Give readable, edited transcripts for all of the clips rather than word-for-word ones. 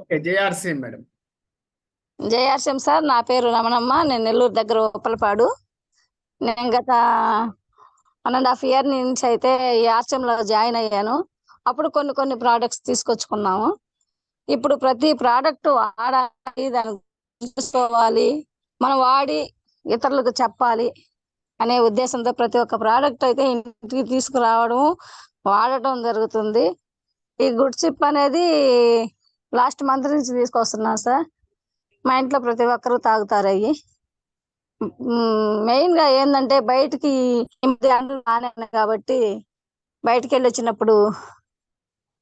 Okay, JRC madam. JRCM sir, నా పేరు రమణమ్మ. నేను నెల్లూరు దగ్గర ఉప్పలపాడు. నేను గత 1.5 year నుంచి అయితే ఈ ఆర్సీఎంలో జాయిన్ అయ్యాను. అప్పుడు కొన్ని ప్రోడక్ట్స్ తీసుకొచ్చుకున్నాము. ఇప్పుడు ప్రతి ప్రోడక్ట్ వాడాలి, దాన్ని తెలుసుకోవాలి, మనం వాడి ఇతరులకు చెప్పాలి అనే ఉద్దేశంతో ప్రతి ఒక్క ప్రోడక్ట్ అయితే ఇంటికి తీసుకురావడం, వాడటం జరుగుతుంది. ఈ గుడ్ షిప్ అనేది లాస్ట్ మంత్ నుంచి తీసుకొస్తున్నాం సార్. మా ఇంట్లో ప్రతి ఒక్కరూ తాగుతారు. అయ్యి మెయిన్ గా ఏంటంటే బయటికి గంటలు బాగానే ఉన్నాయి కాబట్టి బయటికి వెళ్ళి వచ్చినప్పుడు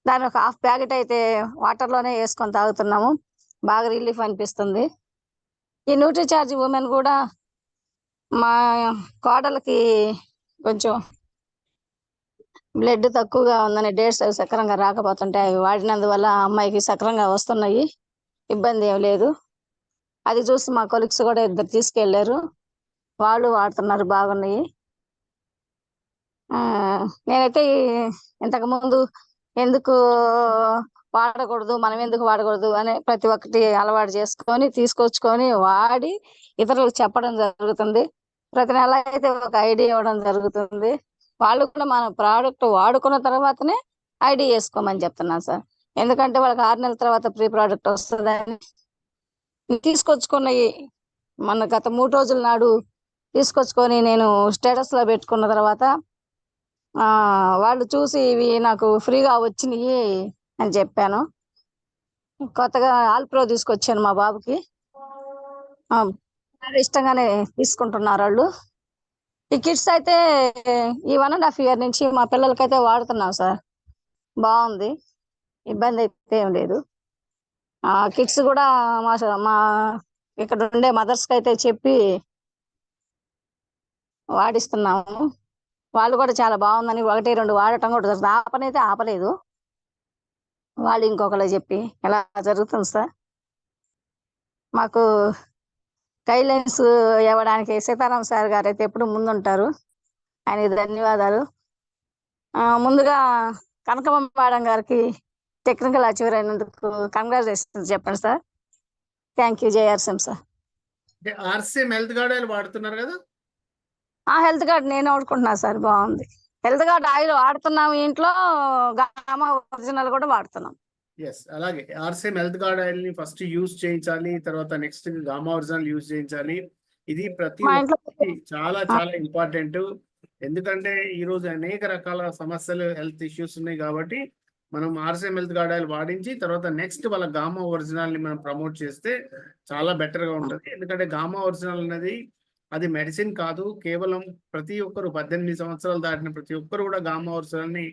దాని ఒక 1/2 ప్యాకెట్ అయితే వాటర్ లోనే వేసుకొని తాగుతున్నాము. బాగా రిలీఫ్ అనిపిస్తుంది. ఈ న్యూట్రీ చార్జ్ ఉమెన్ కూడా మా కోడలకి కొంచెం బ్లడ్ తక్కువగా ఉందని డేట్స్ అవి సక్రంగా రాకపోతుంటే అవి వాడినందువల్ల అమ్మాయికి సక్రంగా వస్తున్నాయి. ఇబ్బంది ఏం లేదు. అది చూసి మా కొలీగ్స్ కూడా 2 తీసుకెళ్లారు. వాళ్ళు వాడుతున్నారు, బాగున్నాయి. నేనైతే ఇంతకు ముందు ఎందుకు వాడకూడదు, మనం ఎందుకు వాడకూడదు అని ప్రతి ఒక్కటి అలవాటు చేసుకొని తీసుకొచ్చుకొని వాడి ఇతరులకు చెప్పడం జరుగుతుంది. ప్రతి నెల అయితే ఒక ఐడి ఇవ్వడం జరుగుతుంది. వాళ్ళు కూడా మన ప్రోడక్ట్ వాడుకున్న తర్వాతనే ఐడి వేసుకోమని చెప్తున్నాను సార్. ఎందుకంటే వాళ్ళకి 6 నెలల తర్వాత ప్రీ ప్రోడక్ట్ వస్తుందని తీసుకొచ్చుకున్నవి మన గత 3 రోజుల నాడు తీసుకొచ్చుకొని నేను స్టేటస్ లో పెట్టుకున్న తర్వాత వాళ్ళు చూసి ఇవి నాకు ఫ్రీగా వచ్చినాయి అని చెప్పాను. కొత్తగా ఆల్ప్రో తీసుకొచ్చాను మా బాబుకి. ఇష్టంగానే తీసుకుంటున్నారు వాళ్ళు. ఈ కిట్స్ అయితే ఈ 1.5 year నుంచి మా పిల్లలకైతే వాడుతున్నాం సార్. బాగుంది, ఇబ్బంది అయితే ఏం లేదు. కిట్స్ కూడా మా ఇక్కడ ఉండే మదర్స్ కి అయితే చెప్పి వాడిస్తున్నాము. వాళ్ళు కూడా చాలా బాగుందని 1-2 వాడటం కూడా ఆపనైతే ఆపలేదు. వాళ్ళు ఇంకొకరు చెప్పి ఎలా జరుగుతుంది సార్. మాకు గైడ్లైన్స్ ఇవ్వడానికి సీతారాం సార్ గారు అయితే ఎప్పుడు ముందుంటారు. ఆయనకి ధన్యవాదాలు. ముందుగా కనకమ్మ మేడం గారికి టెక్నికల్ అచీవర్ అయినందుకు కంగ్రాచులేషన్స్ చెప్పండి sir. Thank you JRCM sir. RCM health gourd oil వాడుతున్నారు కదా? హెల్త్ గార్డ్ నేను వాడుకుంటున్నా సార్, బాగుంది. హెల్త్ గార్డ్ ఆయిల్ వాడుతున్నాము, ఇంట్లో గామా ఒరిజినల్ కూడా వాడుతున్నాం. ఎస్, అలాగే ఆర్సీఎం హెల్త్ గార్డ్ ఆయిల్ ని ఫస్ట్ యూజ్ చేయించాలి, తర్వాత నెక్స్ట్ గామా ఒరిజినల్ యూజ్ చేయించాలి. ఇది ప్రతి ఒక్కరికి చాలా చాలా ఇంపార్టెంట్. ఎందుకంటే ఈ రోజు అనేక రకాల సమస్యలు, హెల్త్ ఇష్యూస్ ఉన్నాయి కాబట్టి మనం ఆర్సీఎం హెల్త్ గార్డ్ ఆయిల్ వాడించి తర్వాత నెక్స్ట్ వాళ్ళ గామా ఒరిజినల్ ని మనం ప్రమోట్ చేస్తే చాలా బెటర్ గా ఉంటుంది. ఎందుకంటే గామా ఒరిజినల్ అనేది అది మెడిసిన్ కాదు. కేవలం ప్రతి ఒక్కరు 18 సంవత్సరాలు దాటిన ప్రతి ఒక్కరు కూడా గామా ఒరిజినల్ ని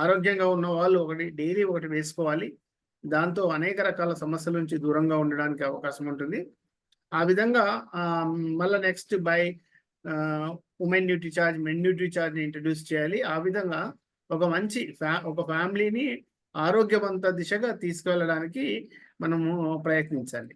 ఆరోగ్యంగా ఉన్న వాళ్ళు డైలీ ఒకటి వేసుకోవాలి. దాంతో అనేక రకాల సమస్యల నుంచి దూరంగా ఉండడానికి అవకాశం ఉంటుంది. ఆ విధంగా మళ్ళీ next by women Nutri charge, men Nutri charge ని ఇంట్రడ్యూస్ చేయాలి. ఆ విధంగా ఒక మంచి ఒక ఫ్యామిలీని ఆరోగ్యవంత దిశగా తీసుకువెళ్ళడానికి మనము ప్రయత్నించాలి.